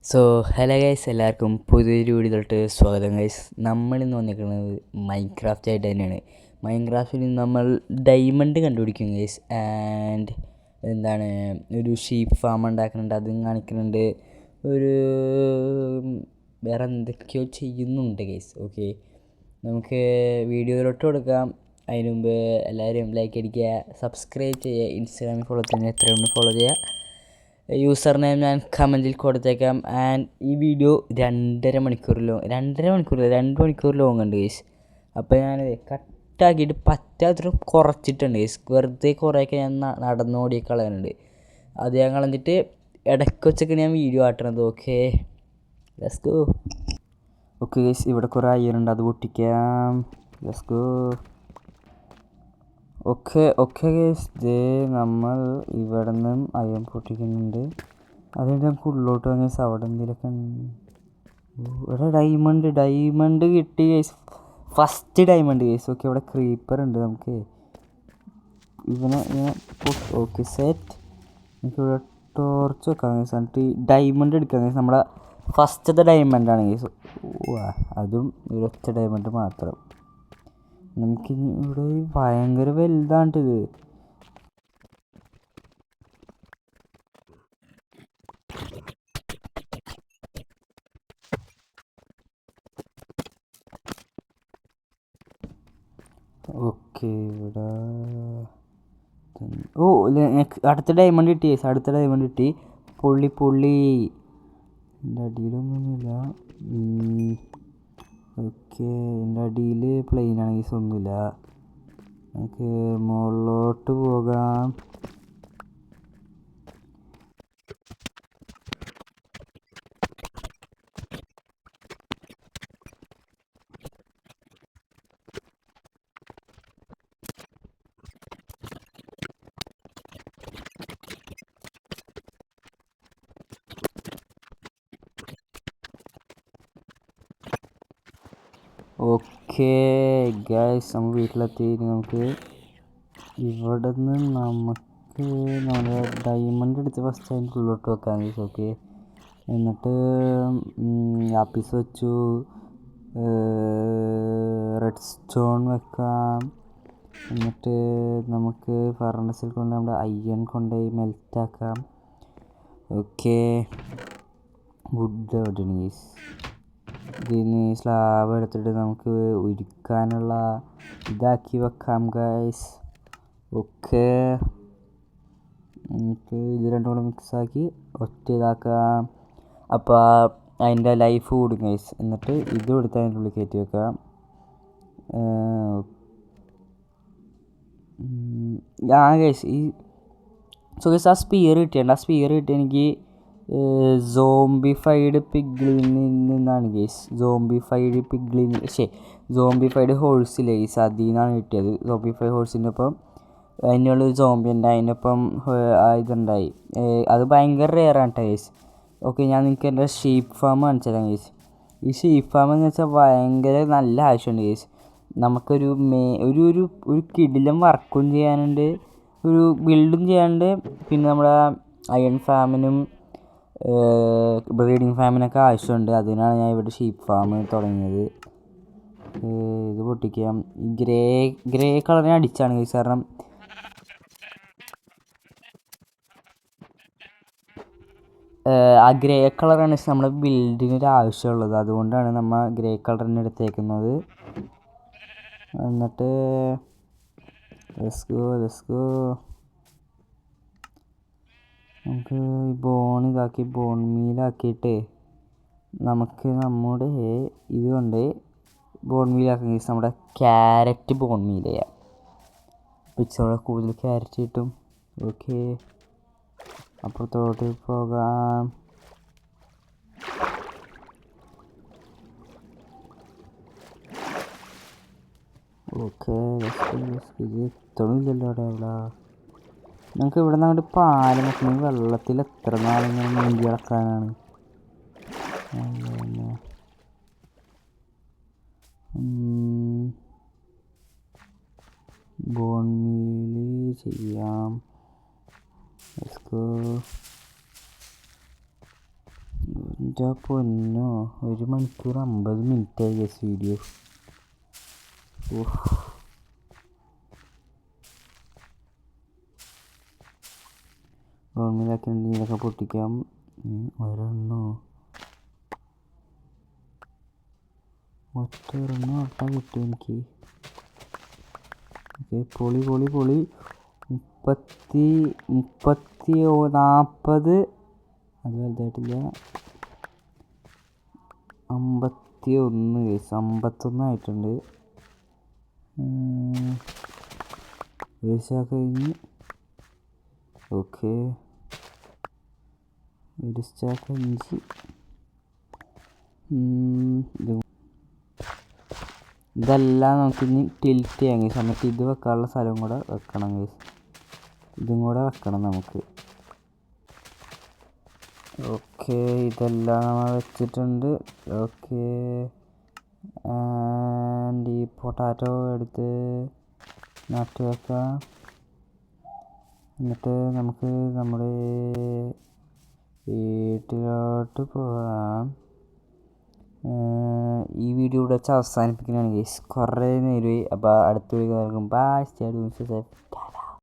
So hello guys, എല്ലാവർക്കും പുതിയൊരു വീഡിയോയിലോട്ട് സ്വാഗതം ഗൈസ്. നമ്മളിന്ന് വന്നിരിക്കുന്നത് മൈൻക്രാഫ്റ്റ് ആയിട്ട് തന്നെയാണ്. മൈൻക്രാഫ്റ്റിൽ നമ്മൾ ഡയമണ്ട് കണ്ടുപിടിക്കും ഗൈസ്. ആൻഡ് ഒരു ഷീപ്പ് ഫാം ഉണ്ടാക്കുന്നുണ്ട്, അതും കാണിക്കുന്നുണ്ട്. ഒരു വേറെ എന്തൊക്കെയോ ചെയ്യുന്നുണ്ട് ഗൈസ്. ഓക്കെ, നമുക്ക് വീഡിയോയിലോട്ട് കൊടുക്കാം. അതിന് മുമ്പ് എല്ലാവരും ലൈക്ക് അടിക്കുക, സബ്സ്ക്രൈബ് ചെയ്യുക, ഇൻസ്റ്റാഗ്രാമിൽ ഫോളോ ചെയ്യുക, എത്രയൊന്ന് ഫോളോ ചെയ്യുക. യൂസർ നെയിം ഞാൻ കമൻറ്റിൽ കൊടുത്തേക്കാം. ആൻഡ് ഈ വീഡിയോ 2 മണിക്കൂർ ലോങ് ഉണ്ട് ഗൈസ്. അപ്പോൾ ഞാൻ കട്ടാക്കിയിട്ട് പറ്റാത്ര കുറച്ചിട്ടുണ്ട് ഗൈസ്. വെറുതെ കുറേയൊക്കെ ഞാൻ നടന്നോടി കളയാനുണ്ട്. അത് ഞാൻ കളഞ്ഞിട്ട് ഇടയ്ക്ക് വെച്ചൊക്കെ ഞാൻ വീഡിയോ ആട്ടണത്. Okay, let's go. Okay guys, ഇവിടെ കുറേ അയ്യറുണ്ട്, അത് പൊട്ടിക്കാം. Let's go. ഓക്കെ ഗൈസ്, നമ്മൾ ഇവിടെ നിന്നും അയ്യം പൊട്ടിക്കുന്നുണ്ട്. അതുകൊണ്ട് നമുക്ക് ഉള്ളോട്ട് വാങ്ങിയ അവിടെ എന്തെങ്കിലുമൊക്കെ ഇവിടെ ഡയമണ്ട് കിട്ടി guys. First diamond guys. Okay, ഇവിടെ ക്രീപ്പർ ഉണ്ട്. നമുക്ക് ഇവനെ ഓക്കെ സെറ്റ്. നമുക്കിവിടെ ടോർച്ച് വെക്കാം ഗൈസ്. എന്നിട്ട് ഡയമണ്ട് എടുക്കാം ഗൈസ്. നമ്മുടെ ഫസ്റ്റത്തെ ഡയമണ്ടാണ് ഗൈസ്. അതും ഒരൊറ്റ ഡയമണ്ട് മാത്രം. നമുക്കിനി ഇവിടെ ഭയങ്കര വലുതാണിത്. ഓക്കെ, ഇവിടെ അടുത്ത ഡയമണ്ട് കിട്ടി. പൊള്ളി. എൻ്റെ അടിയിലൊന്നുമില്ല. ഓക്കെ, എൻ്റെ അടിയിൽ പ്ലെയിനാണ് ഗൈസ്, ഒന്നുമില്ല. നമുക്ക് മുകളിലോട്ട് പോകാം. ഓക്കെ ഗൈസ്, നമ്മൾ വീട്ടിലെത്തി. നമുക്ക് ഇവിടെ നിന്ന് നമ്മുടെ ഡയമണ്ട് എടുത്ത് ഫസ്റ്റ് അതിൻ്റെ ഉള്ളിലോട്ട് വെക്കാം ഗൈസ്. ഓക്കെ, എന്നിട്ട് ആപ്പീസ് വെച്ചു, റെഡ് സ്റ്റോൺ വെക്കാം. എന്നിട്ട് നമുക്ക് ഫർണസിൽ കൊണ്ട് നമ്മുടെ അയ്യൺ കൊണ്ടുപോയി മെൽറ്റാക്കാം. ഓക്കെ, വുഡ് എവിടെയാണ് ഗൈസ്? ഇതിന് സ്ലാബ് എടുത്തിട്ട് നമുക്ക് ഉരുക്കാനുള്ള ഇതാക്കി വെക്കാം ഗൈസ്. ഓക്കെ, നമുക്ക് ഇത് രണ്ടും കൂടെ മിക്സാക്കി ഒറ്റ ഇതാക്കാം. അപ്പോൾ അതിൻ്റെ ലൈഫ് കൂടും ഗൈസ്. എന്നിട്ട് ഇതും എടുത്ത് അതിൻ്റെ ഉള്ളിൽ കയറ്റി വെക്കാം. ഗൈസ് ഗൈസ്, ആ സ്പിയർ കിട്ടി എനിക്ക് സോംബിഫൈഡ് പിഗ്ലിനിൽ നിന്നാണ് ഗൈസ്. സോംബിഫൈഡ് ഹോഴ്സില്ലേ ഗൈസ്, അതിൽ നിന്നാണ് കിട്ടിയത്. സോംബിഫൈഡ് ഹോഴ്സിൻ്റെ ഒപ്പം അതിനുള്ളൊരു സോംബി ഉണ്ട്, അതിനൊപ്പം ഇതുണ്ടായി. അത് ഭയങ്കര റെയറാണ് കേട്ടോ ഗൈസ്. ഓക്കെ, ഞാൻ നിങ്ങൾക്ക് എൻ്റെ ഷീപ്പ് ഫാം കാണിച്ചു തരാം ഗൈസ്. ഈ ഷീപ്പ് ഫാം എന്ന് വെച്ചാൽ ഭയങ്കര നല്ല ആവശ്യമുണ്ട് ഗൈസ്. നമുക്കൊരു ഒരു കിടിലം വർക്കും ചെയ്യാനുണ്ട്, ഒരു ബിൽഡും ചെയ്യാനുണ്ട്. പിന്നെ നമ്മുടെ അയൺ ഫാമിനും ബ്രീഡിങ് ഫാമിനൊക്കെ ആവശ്യമുണ്ട്. അതിനാണ് ഞാൻ ഇവിടെ ഷീപ്പ് ഫാം തുടങ്ങിയത്. ഇത് പൊട്ടിക്കാം. ഈ ഗ്രേ കളറിനെ അടിച്ചാണ് ഗൈസ്, കാരണം ആ ഗ്രേ കളറാണ് നമ്മുടെ ബിൽഡിങ്ങിന് ആവശ്യമുള്ളത്. അതുകൊണ്ടാണ് നമ്മൾ ഗ്രേ കളറിന് എടുത്തേക്കുന്നത്. എന്നിട്ട് ലെറ്റ്സ് ഗോ. നമുക്ക് ഈ ബോൺ മീലാക്കിയിട്ട് നമുക്ക് നമ്മുടെ ഇതുകൊണ്ട് ബോൺ മീലാക്കാം ഗൈസ്. നമ്മുടെ ക്യാരറ്റ് ബോൺ മീൽ ചെയ്യാം. പിച്ചോടെ കൂടുതൽ ക്യാരറ്റ് കിട്ടും. ഓക്കെ, അപ്പുറത്തോട്ട് പോകാം. ഓക്കെ, ഇത് എത്തണില്ലല്ലോ അവിടെ. നമുക്ക് ഇവിടെ നിന്ന് അങ്ങോട്ട് പാലം വെക്കണമെങ്കിൽ വെള്ളത്തിൽ എത്ര നാളിങ്ങനെ നീന്തി കിടക്കാനാണ്. ബോൺ മീൽ ചെയ്യാം. എൻ്റെ പൊന്നോ 1 മണിക്കൂർ 50 മിനിറ്റായി ഗൈസ് വീഡിയോ. ഗവൺമെൻറ്റാക്കി ഇതൊക്കെ പൊട്ടിക്കാം. ഒരെണ്ണോ ഒറ്റൊരെണ്ണം ഒട്ടാ കിട്ടും എനിക്ക്. ഓക്കെ, പൊളി 40 അത് വലുതായിട്ടില്ല. 51 കേസ് 51 ആയിട്ടുണ്ട്. ഒരു സ്റ്റാക്ക് കഴിഞ്ഞ്. ഓക്കെ, ഒരു സ്റ്റാക്ക് 5. ഇതെല്ലാം നമുക്കിനി ടിൽറ്റ് ചെയ്യാം കേസ്. എന്നിട്ട് ഇത് വെക്കാനുള്ള സ്ഥലം കൂടെ വെക്കണം കേസ്. ഇതും കൂടെ വെക്കണം നമുക്ക്. ഓക്കെ, ഇതെല്ലാം നമ്മൾ വെച്ചിട്ടുണ്ട്. ഓക്കെ, ആൻഡ് ഈ പൊട്ടാറ്റോ എടുത്ത് നട്ട് വെക്കാം. എന്നിട്ട് നമുക്ക് നമ്മുടെ വീട്ടിലോട്ട് പോകാം. ഈ വീഡിയോ ഇവിടെ വെച്ച് അവസാനിപ്പിക്കുന്നതാണ് ഗൈസ്. കുറേ നേരമായി. അപ്പോൾ അടുത്ത വീഡിയോ നൽകും. Bye, stay tuned.